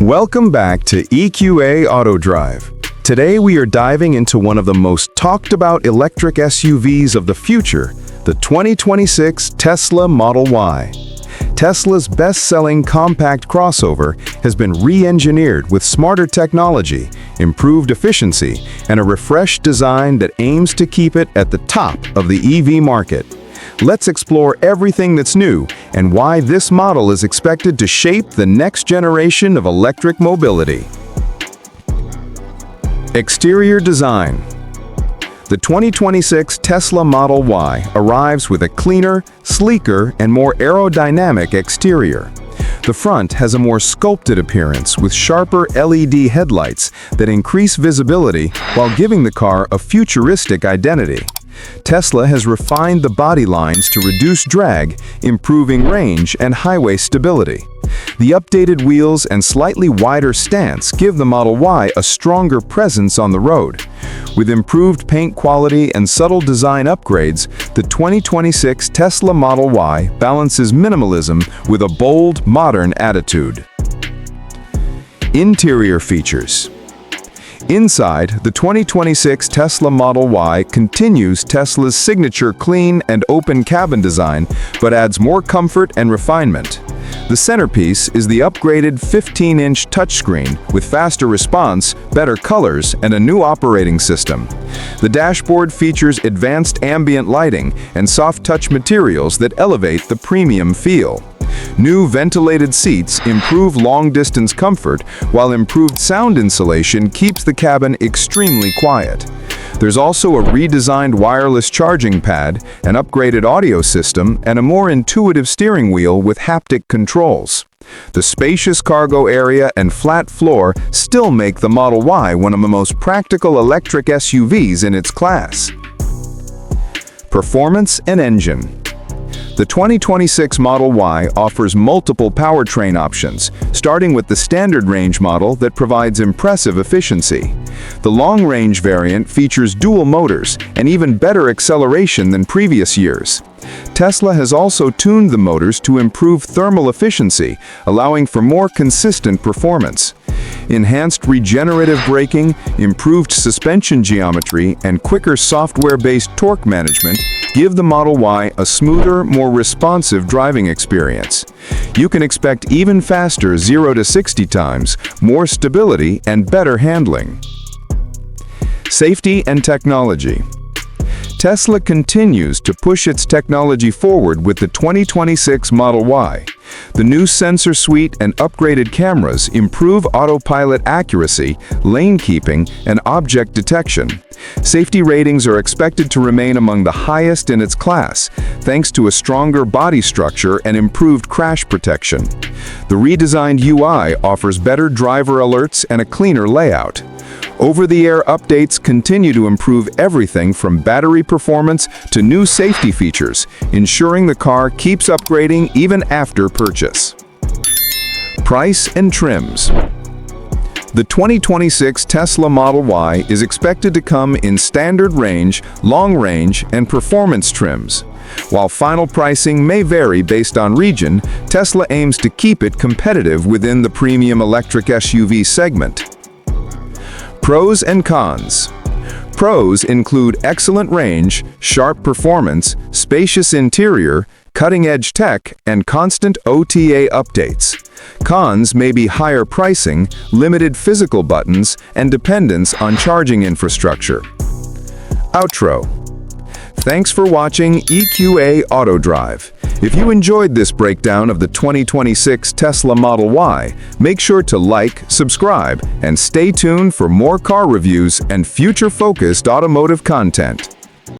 Welcome back to EQA AutoDrive. Today we are diving into one of the most talked about electric SUVs of the future, the 2026 Tesla Model Y. Tesla's best-selling compact crossover has been re-engineered with smarter technology, improved efficiency, and a refreshed design that aims to keep it at the top of the EV market. Let's explore everything that's new and why this model is expected to shape the next generation of electric mobility. Exterior design. The 2026 Tesla Model Y arrives with a cleaner, sleeker, and more aerodynamic exterior. The front has a more sculpted appearance with sharper LED headlights that increase visibility while giving the car a futuristic identity. Tesla has refined the body lines to reduce drag, improving range and highway stability. The updated wheels and slightly wider stance give the Model Y a stronger presence on the road. With improved paint quality and subtle design upgrades, the 2026 Tesla Model Y balances minimalism with a bold, modern attitude. Interior features. Inside, the 2026 Tesla Model Y continues Tesla's signature clean and open cabin design, but adds more comfort and refinement. The centerpiece is the upgraded 15-inch touchscreen with faster response, better colors, and a new operating system. The dashboard features advanced ambient lighting and soft-touch materials that elevate the premium feel. New ventilated seats improve long-distance comfort, while improved sound insulation keeps the cabin extremely quiet. There's also a redesigned wireless charging pad, an upgraded audio system, and a more intuitive steering wheel with haptic controls. The spacious cargo area and flat floor still make the Model Y one of the most practical electric SUVs in its class. Performance and engine. The 2026 Model Y offers multiple powertrain options, starting with the standard range model that provides impressive efficiency. The long-range variant features dual motors and even better acceleration than previous years. Tesla has also tuned the motors to improve thermal efficiency, allowing for more consistent performance. Enhanced regenerative braking, improved suspension geometry, and quicker software-based torque management give the Model Y a smoother, more responsive driving experience. You can expect even faster 0 to 60 times, more stability, and better handling. Safety and technology. Tesla continues to push its technology forward with the 2026 Model Y. The new sensor suite and upgraded cameras improve autopilot accuracy, lane keeping, and object detection. Safety ratings are expected to remain among the highest in its class, thanks to a stronger body structure and improved crash protection. The redesigned UI offers better driver alerts and a cleaner layout. Over-the-air updates continue to improve everything from battery performance to new safety features, ensuring the car keeps upgrading even after purchase. Price and trims. The 2026 Tesla Model Y is expected to come in standard range, long range, and performance trims. While final pricing may vary based on region, Tesla aims to keep it competitive within the premium electric SUV segment. Pros and cons. Pros include excellent range, sharp performance, spacious interior, cutting-edge tech, and constant OTA updates. Cons may be higher pricing, limited physical buttons, and dependence on charging infrastructure. Outro. Thanks for watching EQA AutoDrive. If you enjoyed this breakdown of the 2026 Tesla Model Y, make sure to like, subscribe, and stay tuned for more car reviews and future-focused automotive content.